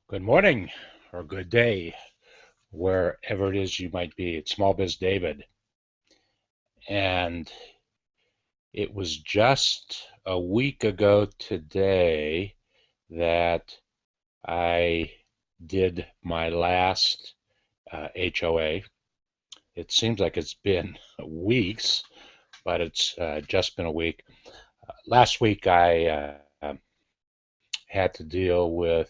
Good morning or good day, wherever it is you might be. It's Small Biz David. And it was just a week ago today that I did my last HOA. It seems like it's been weeks, but it's just been a week. Last week I had to deal with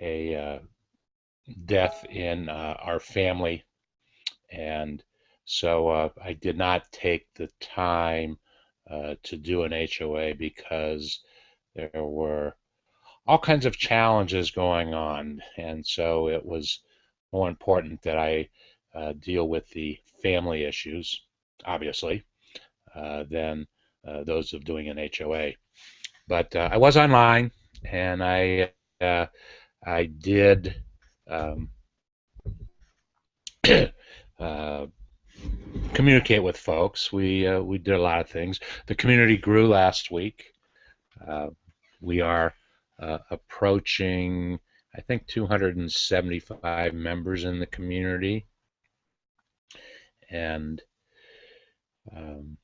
a death in our family. And so I did not take the time to do an HOA because there were all kinds of challenges going on. And so it was more important that I deal with the family issues, obviously, than those of doing an HOA. But I was online and I did um, uh, communicate with folks. We did a lot of things. The community grew last week. Uh, we are approaching, I think, 275 members in the community, and um,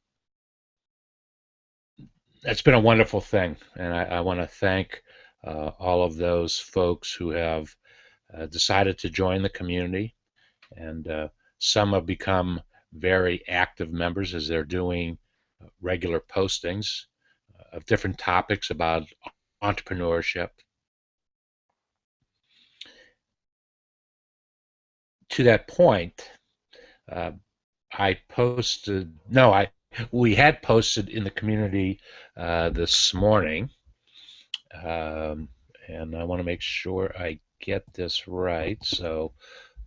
that's been a wonderful thing. And I want to thank all of those folks who have decided to join the community, and some have become very active members as they're doing regular postings of different topics about entrepreneurship. To that point, uh, I posted, no, we had posted in the community this morning, um, and I want to make sure I get this right. So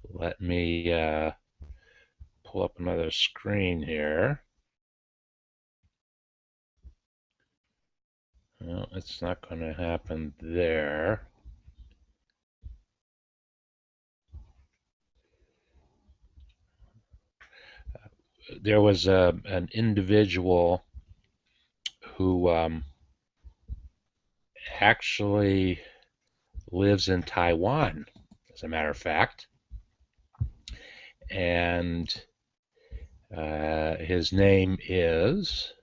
let me pull up another screen here. Well, it's not going to happen there. There was an individual who actually lives in Taiwan, as a matter of fact, and his name is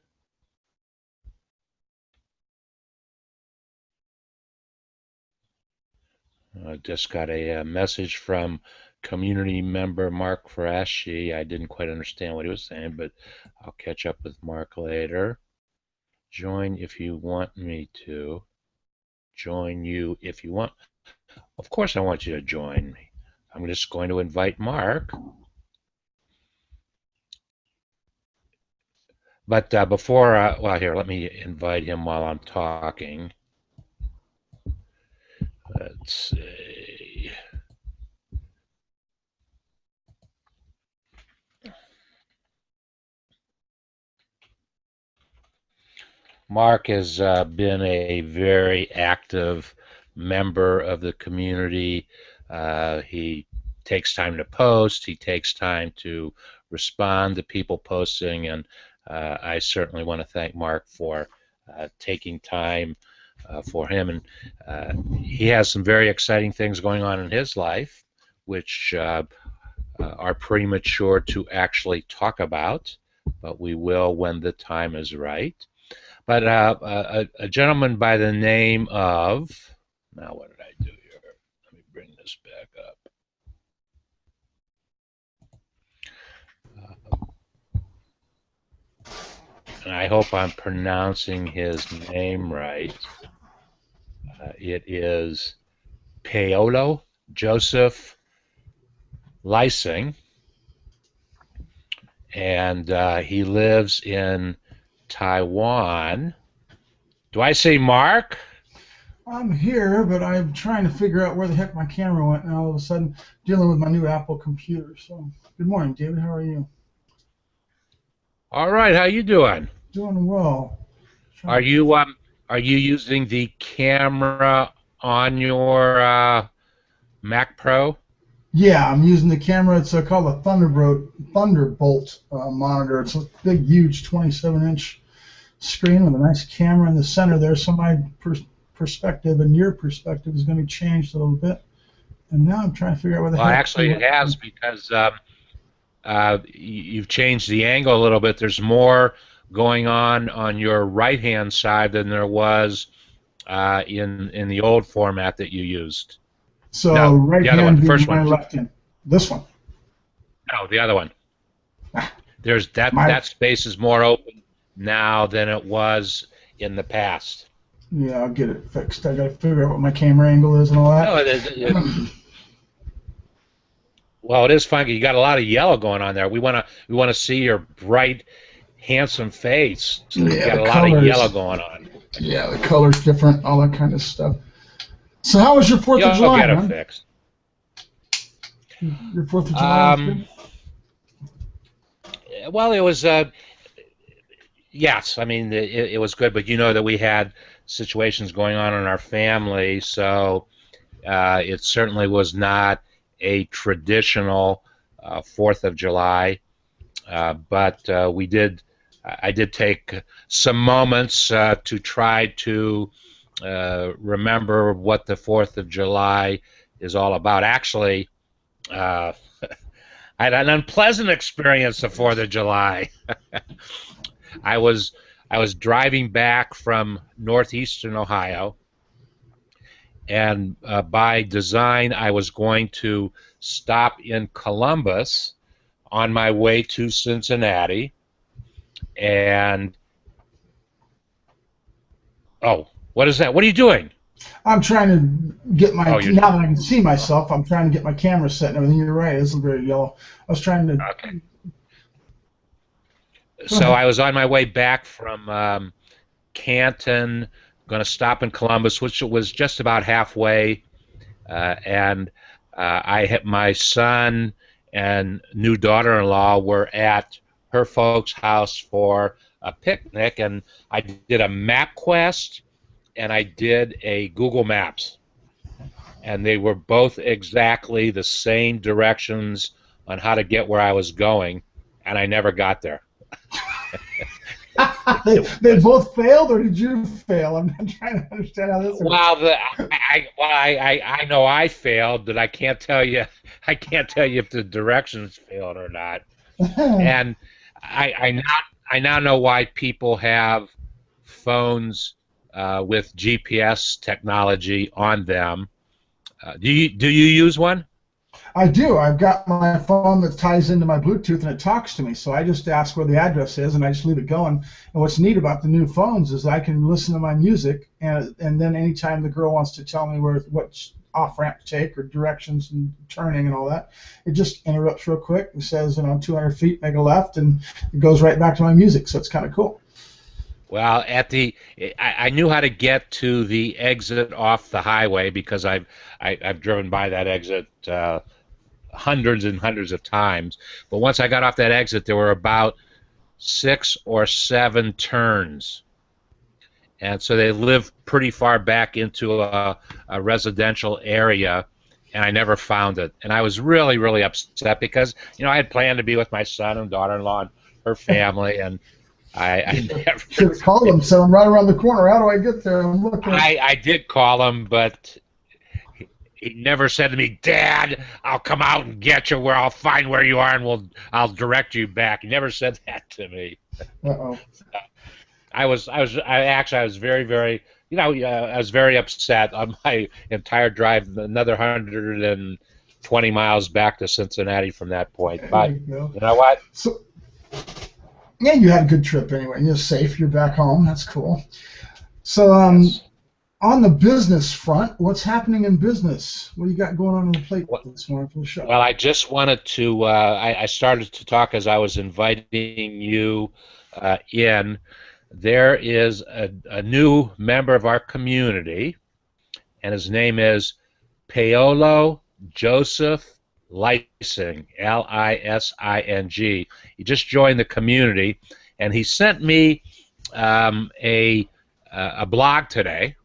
I just got a message from community member Mark Farashi. I didn't quite understand what he was saying, but I'll catch up with Mark later. Join if you want me to. Join you if you want. Of course I want you to join me. I'm just going to invite Mark. But before, well, here, let me invite him while I'm talking. Let's see. Mark has been a very active member of the community. He takes time to post. He takes time to respond to people posting, and I certainly want to thank Mark for taking time for him. And he has some very exciting things going on in his life, which are premature to actually talk about, but we will when the time is right. But a gentleman by the name of, now what did I do here? Let me bring this back up. And I hope I'm pronouncing his name right. It is Paolo Joseph Lysing, and he lives in Taiwan. Do I say Mark? I'm here, but I'm trying to figure out where the heck my camera went, and all of a sudden dealing with my new Apple computer. So, good morning, David. How are you? All right, how you doing? Doing well. Are Trying to. you using the camera on your Mac Pro? Yeah, I'm using the camera. It's called a Thunderbolt monitor. It's a big, huge 27-inch screen with a nice camera in the center there, so my perspective and your perspective is going to be changed a little bit. And now I'm trying to figure out where the Well, heck actually, it has because you've changed the angle a little bit. There's more going on your right-hand side than there was in the old format that you used. So No, right the other hand one, being first my one. left hand. This one. No, the other one. There's My- that space is more open now than it was in the past. Yeah, I'll get it fixed. I got to figure out what my camera angle is and all that. No, well, it is funky. You got a lot of yellow going on there. We wanna see your bright, handsome face. So you Yeah, got the a lot of colors. yellow going on. Yeah, the color's different, all that kind of stuff. So how was your 4th of You'll July, get it man? fixed. Your 4th of July was good? Well, it was yes. I mean, it was good, but you know that we had situations going on in our family, so it certainly was not a traditional 4th of July. But I did take some moments to try to remember what the 4th of July is all about. Actually, I had an unpleasant experience the 4th of July. I was driving back from northeastern Ohio, and by design, I was going to stop in Columbus on my way to Cincinnati, and oh, what is that? What are you doing? I'm trying to get my, Oh, now that I can see myself, I'm trying to get my camera set and everything. You're right, this is very yellow. I was trying to, Okay. So I was on my way back from Canton, going to stop in Columbus, which was just about halfway, and I had my son and new daughter-in-law were at her folks' house for a picnic, and I did a MapQuest and I did a Google Maps, and they were both exactly the same directions on how to get where I was going, and I never got there. they both failed, or did you fail? I'm not trying to understand how this works. Well, I know I failed, but I can't tell you if the directions failed or not. And I now know why people have phones with GPS technology on them. Do you use one? I do. I've got my phone that ties into my Bluetooth and it talks to me. So I just ask where the address is and I just leave it going. And what's neat about the new phones is I can listen to my music and then anytime the girl wants to tell me what off ramp to take or directions and turning and all that, it just interrupts real quick and says, 200 feet, make a left, and it goes right back to my music. So it's kind of cool. Well, I knew how to get to the exit off the highway because I've driven by that exit hundreds and hundreds of times. But once I got off that exit, there were about 6 or 7 turns, and so they live pretty far back into a residential area, and I never found it. And I was really, really upset because I had planned to be with my son and daughter-in-law and her family, and I never should have called them. So I'm right around the corner. How do I get there? I'm looking. I did call him, but he never said to me, "Dad, I'll come out and get you. Where I'll find where you are, and I'll direct you back." He never said that to me. Uh-oh. I was very, very, I was very upset on my entire drive, another 120 miles back to Cincinnati from that point. But you know what? So, yeah, you had a good trip anyway. You're safe. You're back home. That's cool. So, Yes. On the business front, what's happening in business? What do you got going on the plate this morning for the show? Well, I just wanted to. I started to talk as I was inviting you in. There is a new member of our community, and his name is Paolo Joseph Lising, Lising. He just joined the community, and he sent me a blog today,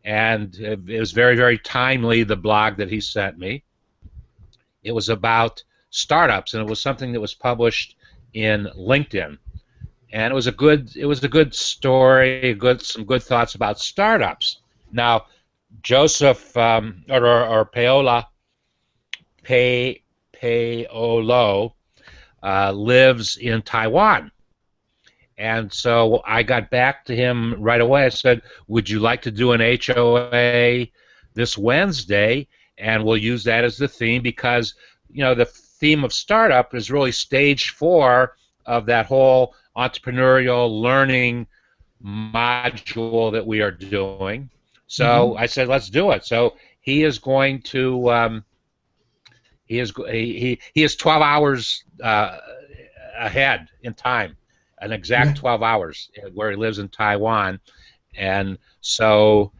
and it was very, very timely, the blog that he sent me. It was about startups, and it was something that was published in LinkedIn. and it was a good story, some good thoughts about startups. Now, Joseph or Paolo lives in Taiwan. And so I got back to him right away. I said, would you like to do an HOA this Wednesday? And we'll use that as the theme because, the theme of startup is really stage 4 of that whole entrepreneurial learning module that we are doing. So I said, let's do it. So he is going to, he is 12 hours ahead in time, an exact 12 hours where he lives in Taiwan. And so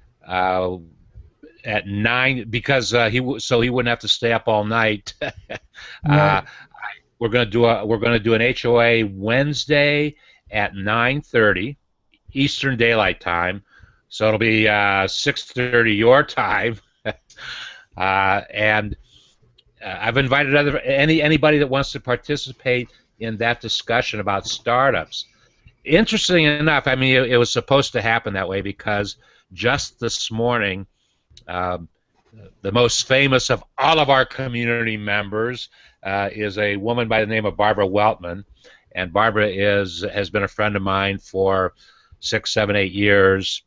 at 9, because he wouldn't have to stay up all night. Right. We're going to do an HOA Wednesday at 9:30 Eastern Daylight Time. So it'll be 6:30 your time. And I've invited anybody that wants to participate in that discussion about startups. Interesting enough, I mean, it was supposed to happen that way because just this morning, the most famous of all of our community members is a woman by the name of Barbara Weltman, and Barbara has been a friend of mine for 6, 7, 8 years,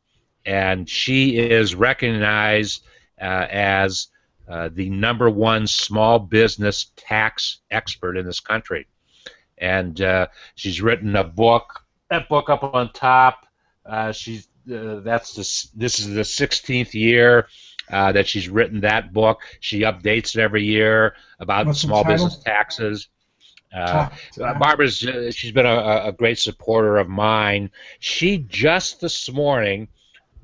and she is recognized as the #1 small business tax expert in this country. And she's written a book. That book up on top. This is the 16th year that she's written that book. She updates it every year about What's the small title? business taxes. She's been a great supporter of mine. She just this morning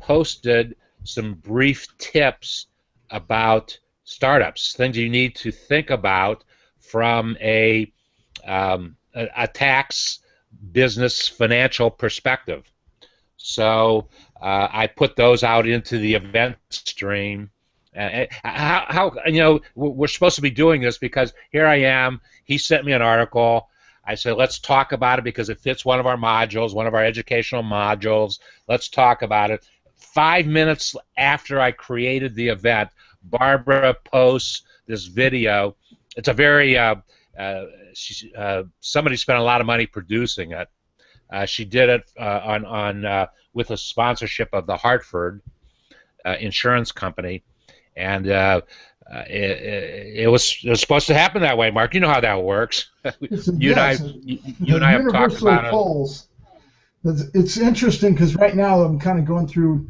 posted some brief tips about startups, things you need to think about from a tax business financial perspective. So I put those out into the event stream. How we're supposed to be doing this because here I am. He sent me an article. I said, let's talk about it because it fits one of our modules, one of our educational modules. Let's talk about it. 5 minutes after I created the event, Barbara posts this video. It's a very somebody spent a lot of money producing it. She did it with a sponsorship of the Hartford insurance company, and it was supposed to happen that way. Mark, you know how that works. You and I have talked about it. It's interesting because right now I'm kind of going through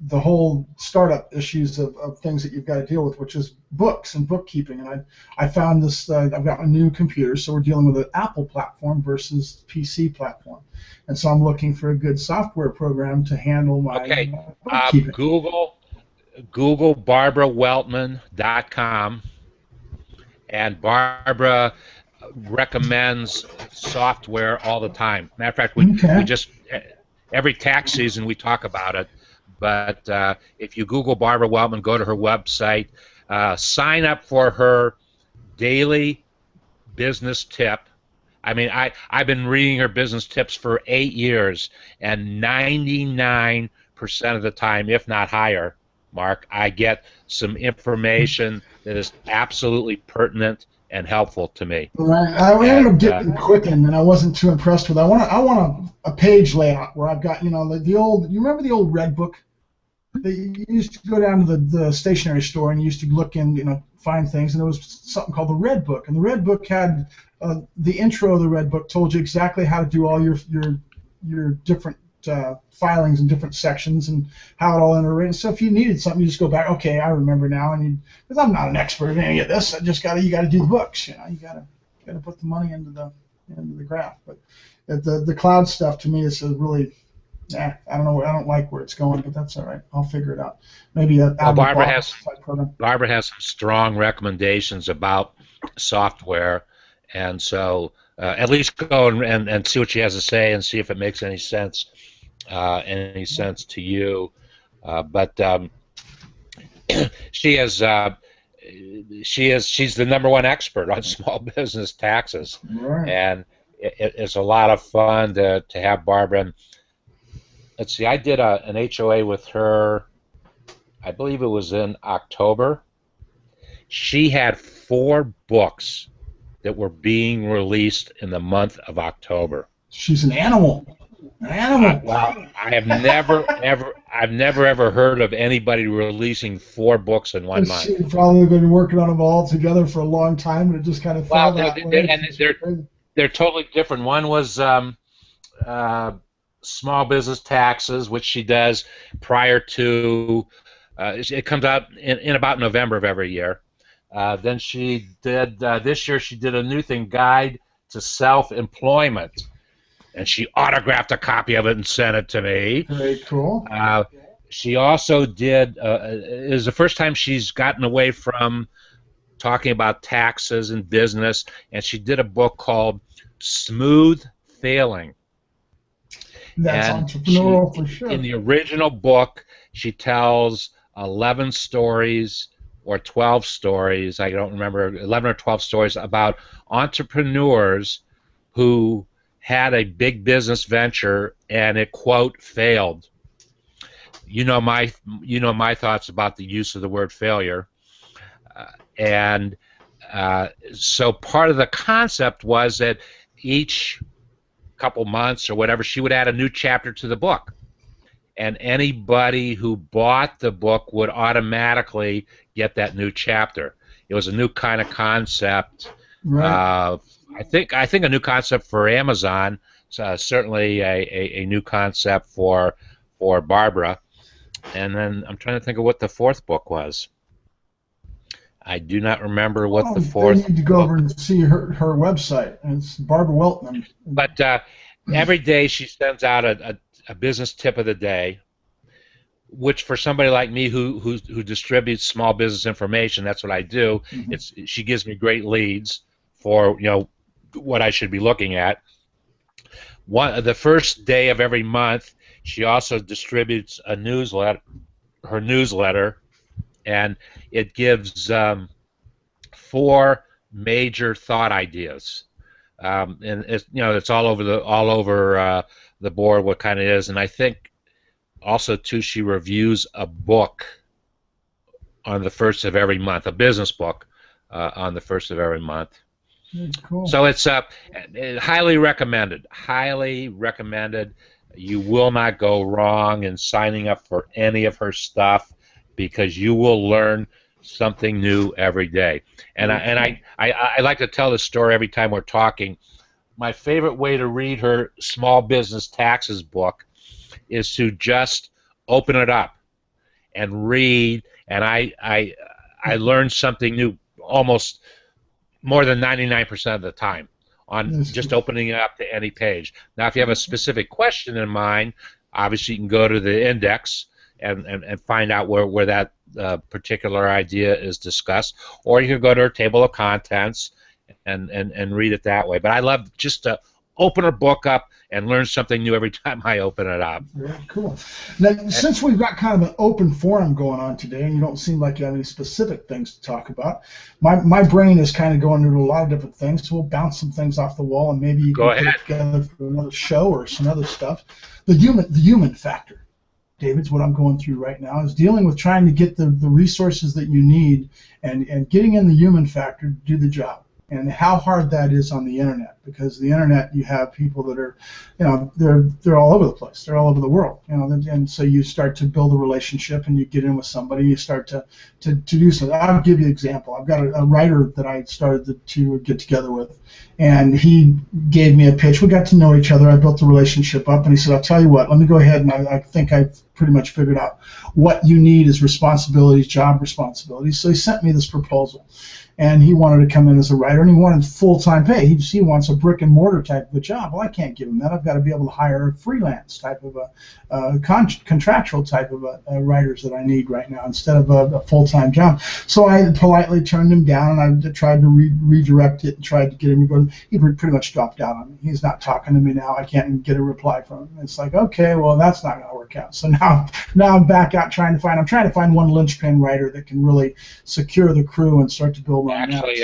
the whole startup issues of things that you've got to deal with, which is books and bookkeeping. And I found this, I've got a new computer, so we're dealing with an Apple platform versus PC platform. And so I'm looking for a good software program to handle my bookkeeping. Google BarbaraWeltman.com, and Barbara recommends software all the time. Matter of fact, we just every tax season we talk about it. But if you Google Barbara Weltman, go to her website, sign up for her daily business tip. I mean, I've been reading her business tips for 8 years, and 99% of the time, if not higher, Mark, I get some information that is absolutely pertinent and helpful to me. Right. I ended up getting Quicken, and I wasn't too impressed with it. I want a page layout where I've got, the old. You remember the old Red Book? You used to go down to the stationery store and you used to look in, find things, and there was something called the Red Book, and the Red Book had the intro of the Red Book told you exactly how to do all your different filings in different sections and how it all interrelates. So if you needed something, you just go back. Okay, I remember now. And because I'm not an expert in any of this, you got to do the books. You got to put the money into the graph. But the cloud stuff to me is really. I don't know. I don't like where it's going, but that's all right. I'll figure it out. Maybe Barbara has some strong recommendations about software, and so at least go and see what she has to say and see if it makes any sense to you. But she's the #1 expert on small business taxes, right. and it's a lot of fun to have Barbara. And let's see, I did an HOA with her. I believe it was in October. She had 4 books that were being released in the month of October. She's an animal. An animal. Wow, I've never ever heard of anybody releasing 4 books in one month. She's probably been working on them all together for a long time, and it just kind of fell that way. And they're totally different. One was small business taxes, which she does prior to. It comes out in about November of every year. Then she did this year. She did a new thing, Guide to Self-Employment, and she autographed a copy of it and sent it to me. Very cool. She also did. It was the first time she's gotten away from talking about taxes and business, and she did a book called Smooth Failing. That's entrepreneurial for sure. In the original book, she tells 11 stories or 12 stories, I don't remember, 11 or 12 stories about entrepreneurs who had a big business venture and it, quote, failed. You know my thoughts about the use of the word failure. So part of the concept was that each couple months or whatever, she would add a new chapter to the book. And anybody who bought the book would automatically get that new chapter. It was a new kind of concept. Right. I think a new concept for Amazon. Certainly a new concept for Barbara. And then I'm trying to think of what the 4th book was. I do not remember what the 4th. You need to go over and see her website. It's Barbara Weltman. But every day she sends out a business tip of the day, which for somebody like me who distributes small business information, that's what I do. Mm-hmm. She gives me great leads for what I should be looking at. The first day of every month, she also distributes a newsletter, her newsletter, and it gives 4 major thought ideas, and it's all over the board what kind it is. And I think also too she reviews a book on the 1st of every month, a business book on the 1st of every month. Cool. So it's highly recommended. Highly recommended. You will not go wrong in signing up for any of her stuff, because you will learn something new every day. And I like to tell this story every time we're talking. My favorite way to read her small business taxes book is to just open it up and read, and I learn something new almost more than 99% of the time on just opening it up to any page. Now, if you have a specific question in mind, obviously you can go to the index and find out where that particular idea is discussed, or you can go to our table of contents and read it that way. But I love just to open a book up and learn something new every time I open it up. Very cool. Now, since we've got kind of an open forum going on today, and you don't seem like you have any specific things to talk about, my brain is kind of going into a lot of different things, so we'll bounce some things off the wall, and maybe you can put it together for another show or some other stuff. The human factor, David's what I'm going through right now, is dealing with trying to get the resources that you need and getting in the human factor to do the job. And how hard that is on the internet, because the internet, you have people that are, they're all over the place, they're all over the world, and so you start to build a relationship and you get in with somebody, you start to do something. I'll give you an example. I've got a writer that I started to get together with, and he gave me a pitch. We got to know each other. I built the relationship up, and he said, "I'll tell you what, let me go ahead, and I think I've pretty much figured out what you need is responsibilities, job responsibilities." So he sent me this proposal. And he wanted to come in as a writer, and he wanted full-time pay. He wants a brick-and-mortar type of a job. Well, I can't give him that. I've got to be able to hire a freelance type of a contractual type of writers that I need right now instead of a full-time job. So I politely turned him down, and I tried to redirect it and tried to get him to go. He pretty much dropped out on me. He's not talking to me now. I can't even get a reply from him. It's like, okay, well, that's not going to work out. So now I'm back out trying to find one linchpin writer that can really secure the crew and start to build. Actually,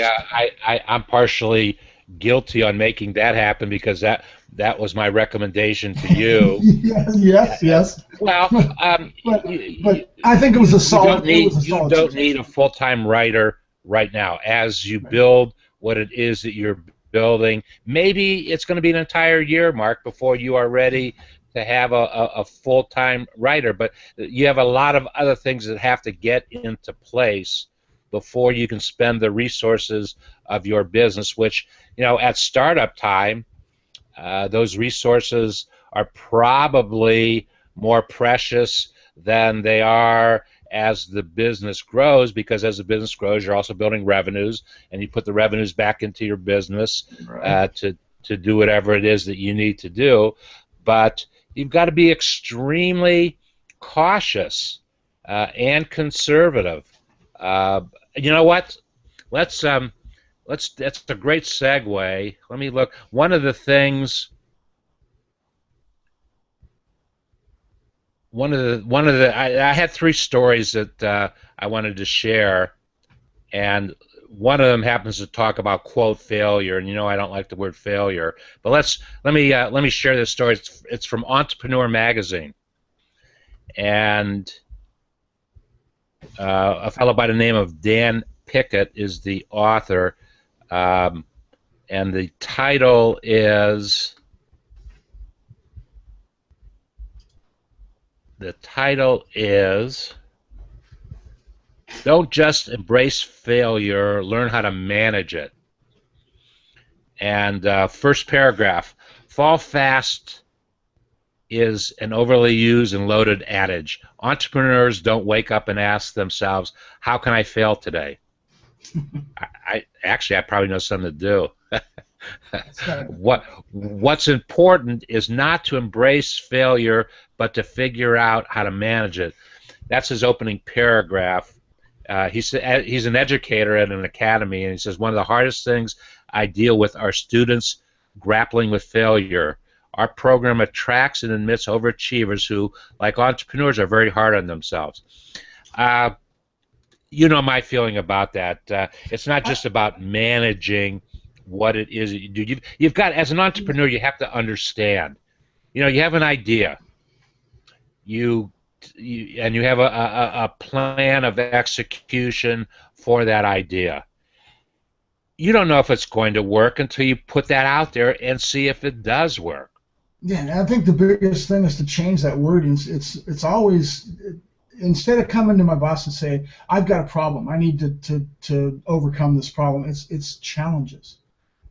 I'm partially guilty on making that happen because that was my recommendation to you. Yes, yes, yes. Well, But I think it was a solid. You don't need a full-time writer right now. As you Right. build what it is that you're building, maybe it's going to be an entire year, Mark, before you are ready to have a full-time writer. But you have a lot of other things that have to get into place before you can spend the resources of your business, which, at startup time, those resources are probably more precious than they are as the business grows, because as the business grows, you're also building revenues, and you put the revenues back into your business Right. to do whatever it is that you need to do. But you've got to be extremely cautious and conservative. You know what? Let's That's a great segue. Let me look. I had three stories that I wanted to share, and one of them happens to talk about quote failure, and I don't like the word failure. But let me share this story. It's from Entrepreneur Magazine, and a fellow by the name of Dan Pickett is the author, and the title is Don't Just Embrace Failure, Learn How to Manage It. And first paragraph, fall fast is an overly used and loaded adage. Entrepreneurs don't wake up and ask themselves, how can I fail today? I probably know something to do. What's important is not to embrace failure, but to figure out how to manage it. That's his opening paragraph. He's an educator at an academy, and he says, one of the hardest things I deal with are students grappling with failure. Our program attracts and admits overachievers who, like entrepreneurs, are very hard on themselves. You know my feeling about that. It's not just about managing what it is that you do. You've got, as an entrepreneur, you have to understand. You have an idea. You have a plan of execution for that idea. You don't know if it's going to work until you put that out there and see if it does work. Yeah, and I think the biggest thing is to change that wording. It's always, instead of coming to my boss and say, I've got a problem, I need to overcome this problem, it's challenges.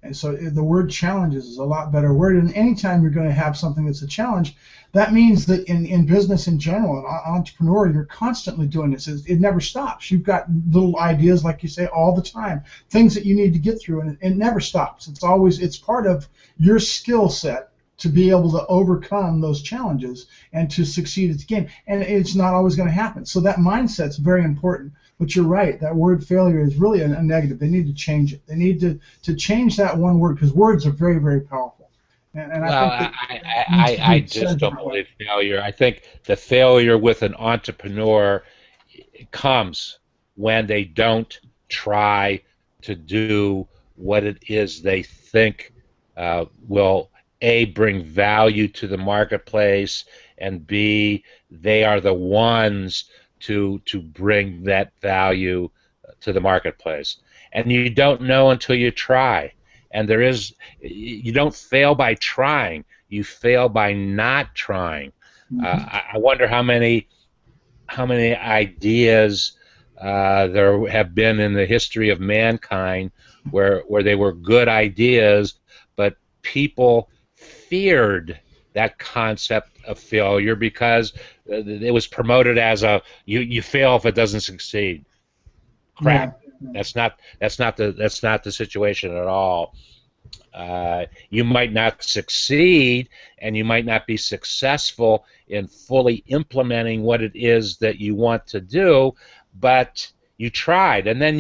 And so the word challenges is a lot better word. And anytime you're going to have something that's a challenge, that means that in business in general, an entrepreneur, you're constantly doing this. It never stops. You've got little ideas, like you say, all the time, things that you need to get through, and it never stops. It's part of your skill set to be able to overcome those challenges and to succeed at the game. And it's not always going to happen. So that mindset's very important. But you're right, that word failure is really a negative. They need to change it. They need to change that one word, because words are very, very powerful. And I just don't believe failure. I think the failure with an entrepreneur comes when they don't try to do what it is they think will A, bring value to the marketplace, and B, they are the ones to bring that value to the marketplace. And you don't know until you try. And you don't fail by trying. You fail by not trying. Mm-hmm. I wonder how many ideas there have been in the history of mankind where they were good ideas, but people feared that concept of failure because it was promoted as you fail if it doesn't succeed. Crap. Yeah. That's not the situation at all. You might not succeed, and you might not be successful in fully implementing what it is that you want to do, but you tried. And then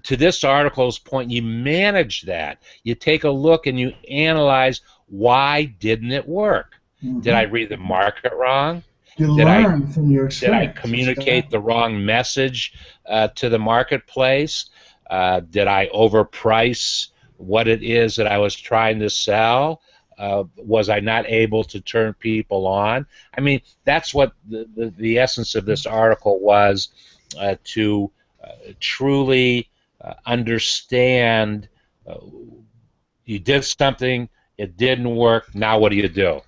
to this article's point, you manage that. You take a look and you analyze, why didn't it work? Mm-hmm. Did I read the market wrong? You learn from your experience. Did I communicate the wrong message to the marketplace? Did I overprice what it is that I was trying to sell? Was I not able to turn people on? I mean, that's what the essence of this article was, to truly understand. Uh, you did something, it didn't work, now what do you do?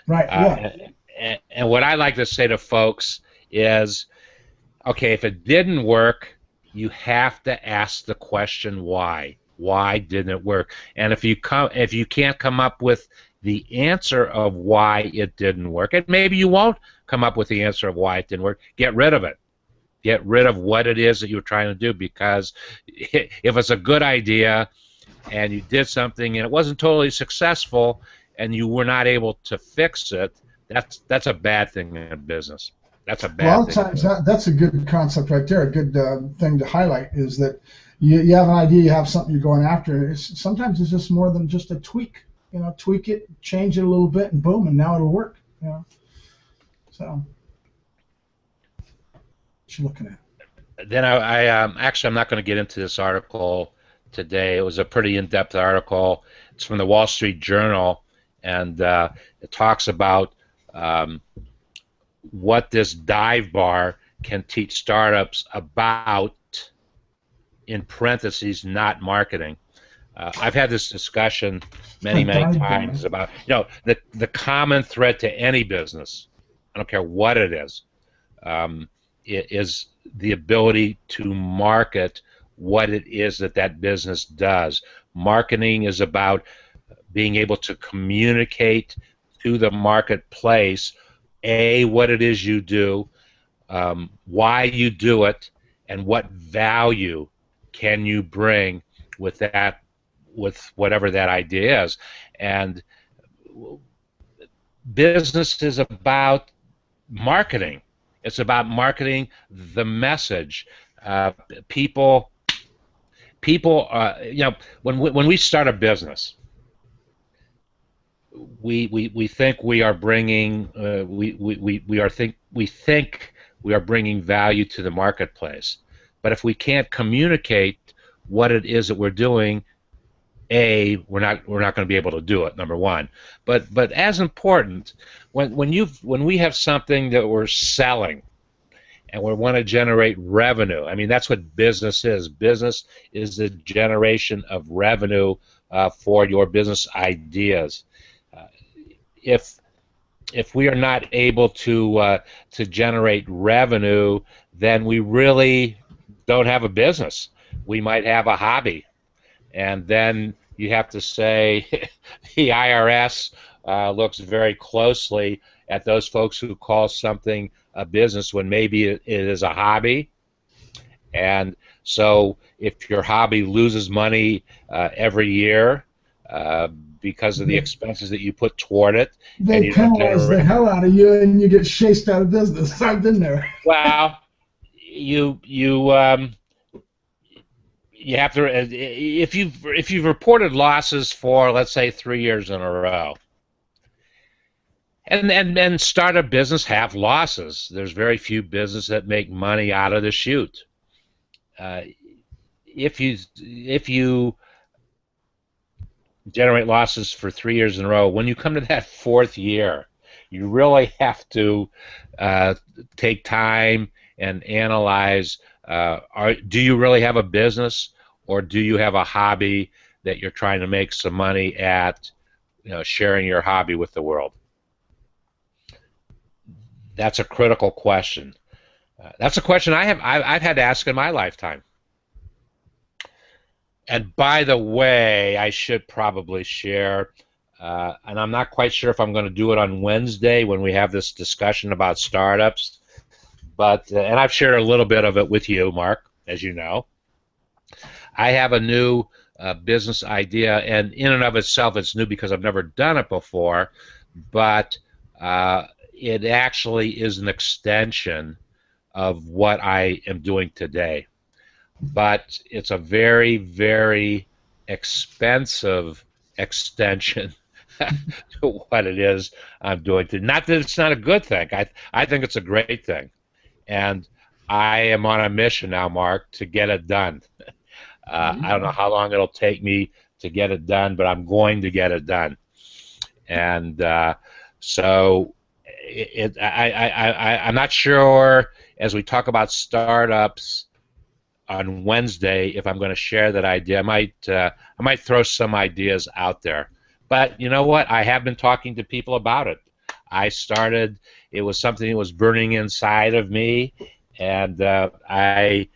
Right. Yeah. And what I like to say to folks is, okay, if it didn't work, you have to ask the question why. Why didn't it work? And if you can't come up with the answer of why it didn't work, and maybe you won't come up with the answer of why it didn't work, get rid of it. Get rid of what it is that you're trying to do, because if it's a good idea and you did something and it wasn't totally successful and you were not able to fix it, that's a bad thing in business. That's a A lot bad of thing. times that's a good concept right there. A good thing to highlight is that you have an idea, you have something you're going after. Sometimes it's just more than just a tweak. Tweak it, change it a little bit, and boom, and now it'll work. So what you looking at? Then actually, I'm not going to get into this article today. It was a pretty in-depth article. It's from the Wall Street Journal, and it talks about what this dive bar can teach startups about, in parentheses, not marketing. I've had this discussion many times about, the common thread to any business, I don't care what it is the ability to market what it is that business does. Marketing is about being able to communicate to the marketplace, what it is you do, why you do it, and what value can you bring with that, with whatever that idea is. And business is about marketing. It's about marketing the message. People, when we start a business, we think we are bringing we think we are bringing value to the marketplace. But if we can't communicate what it is that we're doing, we're not going to be able to do it, number one. But as important, when we have something that we're selling and we want to generate revenue, I mean, that's what business is. Business is the generation of revenue for your business ideas. If we are not able to generate revenue, then we really don't have a business. We might have a hobby. And then you have to say the IRS looks very closely at those folks who call something a business when maybe it is a hobby. And so if your hobby loses money every year because of the expenses that you put toward it, they penalize the hell out of you and you get chased out of business. I've been there. Well, you have to, if you've reported losses for, let's say, 3 years in a row, and start a business have losses. There's very few businesses that make money out of the chute. If you generate losses for 3 years in a row, when you come to that fourth year, you really have to take time and analyze, do you really have a business, or do you have a hobby that you're trying to make some money at, sharing your hobby with the world? That's a critical question. That's a question I've had to ask in my lifetime. And by the way, I should probably share, and I'm not quite sure if I'm going to do it on Wednesday when we have this discussion about startups, but and I've shared a little bit of it with you, Mark, as you know. I have a new business idea, and in and of itself, it's new because I've never done it before, but it actually is an extension of what I am doing today. But it's a very, very expensive extension to what it is I'm doing today. Not that it's not a good thing. I think it's a great thing. And I am on a mission now, Mark, to get it done. I don't know how long it'll take me to get it done, but I'm going to get it done. And so I'm not sure, as we talk about startups on Wednesday, if I'm going to share that idea. I might throw some ideas out there. But you know what? I have been talking to people about it. It was something that was burning inside of me, and I've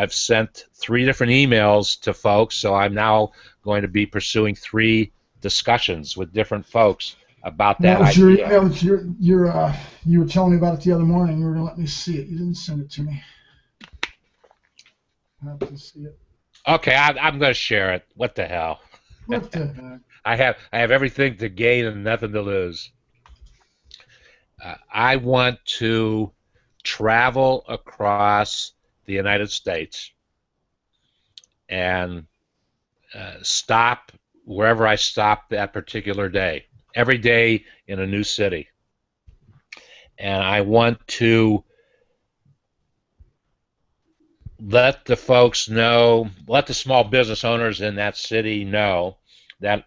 sent 3 different emails to folks, so I'm now going to be pursuing 3 discussions with different folks about that was idea. Your email. You were telling me about it the other morning. You were going to let me see it. You didn't send it to me. I have to see it. Okay, I'm going to share it. What the hell? What the heck? I have everything to gain and nothing to lose. I want to travel across the United States and stop wherever I stop that particular day. Every day in a new city. And I want to let the folks know, let the small business owners in that city know that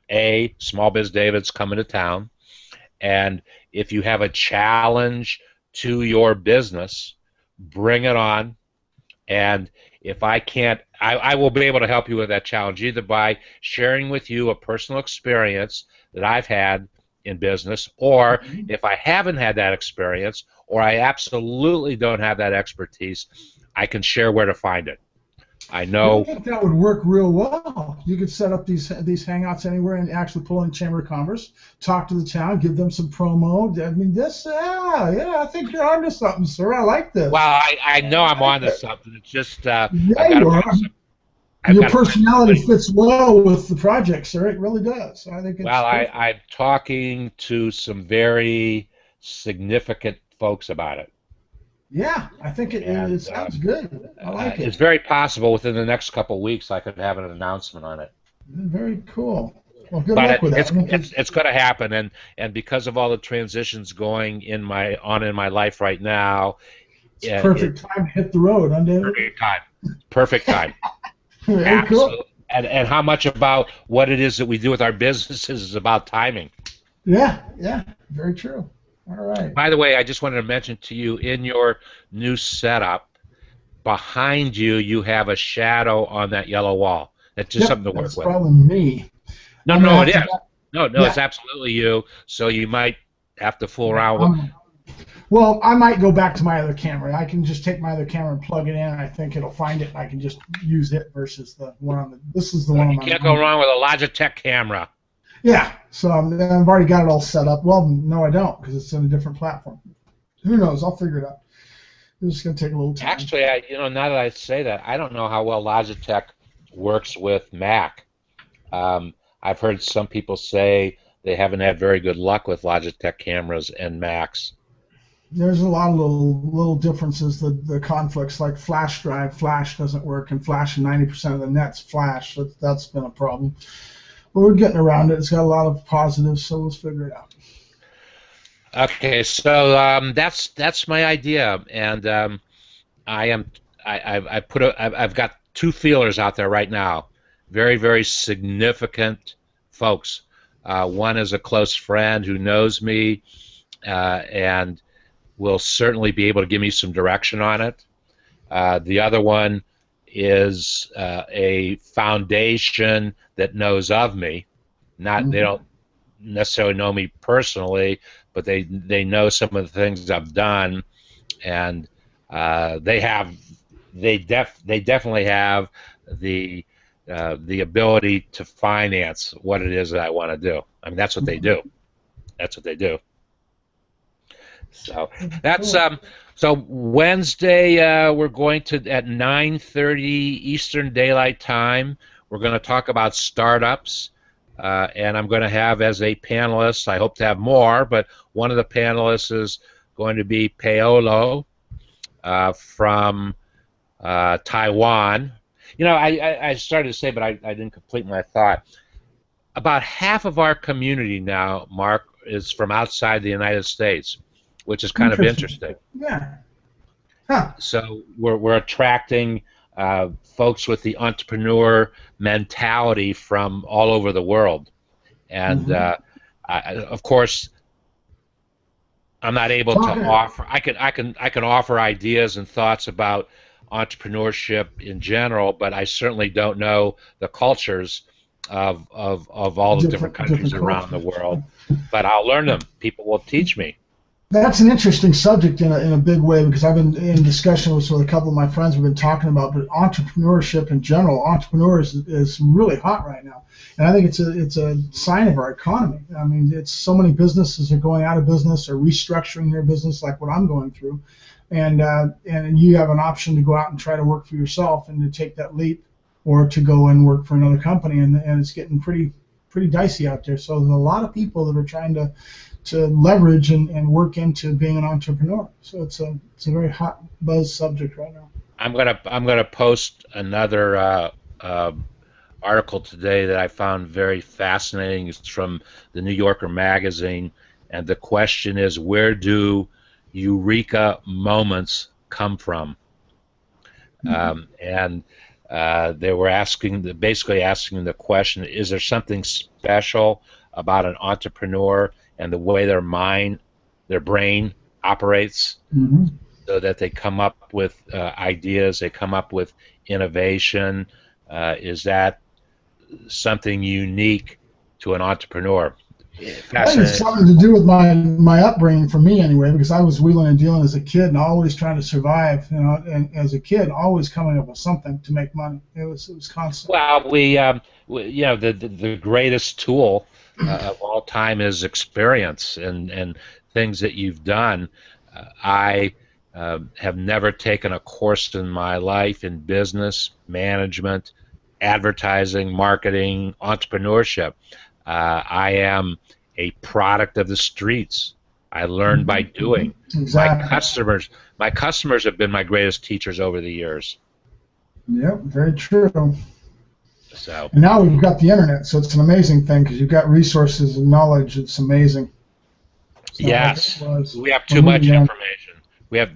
Small Biz David's coming to town, and if you have a challenge to your business, bring it on, and if I can't, I will be able to help you with that challenge, either by sharing with you a personal experience that I've had in business, or if I haven't had that experience, or I absolutely don't have that expertise, I can share where to find it. I know. I think that would work real well. You could set up these hangouts anywhere and actually pull in Chamber of Commerce, talk to the town, give them some promo. I mean, I think you're onto something, sir. I like this. Well, I know I'm onto something. It's just you are. Your personality fits well with the project, sir. It really does. I think it's I'm talking to some very significant folks about it. Yeah, I think it sounds good. I like it. It's very possible within the next couple of weeks I could have an announcement on it. Very cool. Well, good luck with that. It's going to happen, and because of all the transitions going in my life right now, it's perfect time to hit the road, huh, David? Perfect time. Very Absolutely. Cool. And how much about what it is that we do with our businesses is about timing. Yeah, very true. All right. By the way, I just wanted to mention to you, in your new setup, behind you, you have a shadow on that yellow wall. That's just something to work with. That's probably me. No, it is. No, it's absolutely you. So you might have to fool around with. Well, I might go back to my other camera. I can just take my other camera and plug it in, and I think it'll find it, and I can just use it versus the one on the. This is the one. You can't go wrong with a Logitech camera. Yeah, so I've already got it all set up. Well, no, I don't, because it's on a different platform. Who knows? I'll figure it out. It's just going to take a little time. Actually, now that I say that, I don't know how well Logitech works with Mac. I've heard some people say they haven't had very good luck with Logitech cameras and Macs. There's a lot of little differences. The conflicts, like flash drive, flash doesn't work, and flash 90% of the net's flash. That's been a problem. But we're getting around it. It's got a lot of positives, so let's figure it out. Okay, so that's my idea, and I've got 2 feelers out there right now, very, very significant folks. One is a close friend who knows me, and will certainly be able to give me some direction on it. The other one is a foundation that knows of me. They don't necessarily know me personally, but they know some of the things I've done, and they definitely have the ability to finance what it is that I want to do. I mean, that's what they do. That's what they do. So that's so Wednesday we're going to, at 9:30 Eastern Daylight Time, we're going to talk about startups, and I'm going to have as a panelist, I hope to have more, but one of the panelists is going to be Paolo from Taiwan. You know, I started to say, but I didn't complete my thought. About half of our community now, Mark, is from outside the United States, which is kind of interesting. Yeah. Huh. So we're attracting folks with the entrepreneur mentality from all over the world. And of course, I'm not able to offer. I can offer ideas and thoughts about entrepreneurship in general, but I certainly don't know the cultures of all the different countries around the world. But I'll learn them. People will teach me. That's an interesting subject in a big way, because I've been in discussion with a couple of my friends. We've been talking about, but entrepreneurship in general, entrepreneurs is really hot right now, and I think it's a sign of our economy. I mean, it's so many businesses are going out of business or restructuring their business, like what I'm going through, and you have an option to go out and try to work for yourself and to take that leap, or to go and work for another company, and it's getting pretty dicey out there. So there's a lot of people that are trying to leverage and work into being an entrepreneur. So it's a very hot buzz subject right now. I'm gonna post another article today that I found very fascinating. It's from the New Yorker magazine, and the question is, where do eureka moments come from? And they were basically asking the question: is there something special about an entrepreneur and the way their brain operates, so that they come up with ideas, they come up with innovation? Is that something unique to an entrepreneur? I think it's something to do with my upbringing, for me anyway, because I was wheeling and dealing as a kid and always trying to survive, and as a kid always coming up with something to make money. It was constant. Well, the greatest tool of all time is experience and things that you've done. I have never taken a course in my life in business, management, advertising, marketing, entrepreneurship. I am a product of the streets. I learned by doing. Exactly. My customers have been my greatest teachers over the years. Yep, very true. So. And now we've got the internet, so it's an amazing thing, because you've got resources and knowledge. It's amazing. Yes, we have too much information.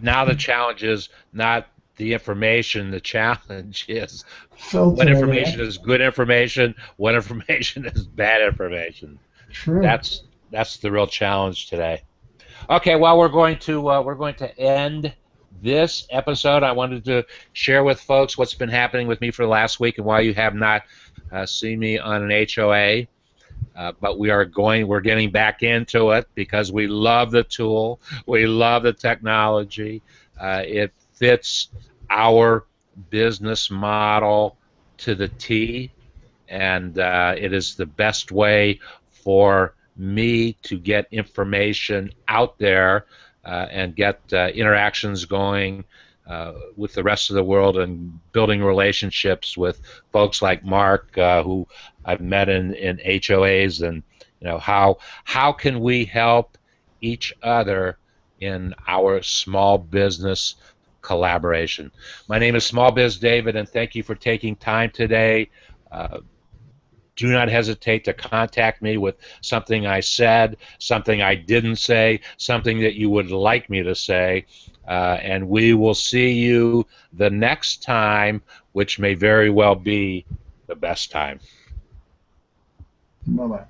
Now the challenge is not the information. The challenge is what information is good information, what information is bad information. True. That's the real challenge today. Okay, well, we're going to end this episode. I wanted to share with folks what's been happening with me for the last week and why you have not seen me on an HOA. But we're getting back into it because we love the tool, we love the technology. It fits our business model to the T, and it is the best way for me to get information out there and get interactions going with the rest of the world, and building relationships with folks like Mark, who I've met in HOAs, and how can we help each other in our small business collaboration. My name is Small Biz David, and thank you for taking time today. Do not hesitate to contact me with something I said, something I didn't say, something that you would like me to say, and we will see you the next time, which may very well be the best time. Bye-bye.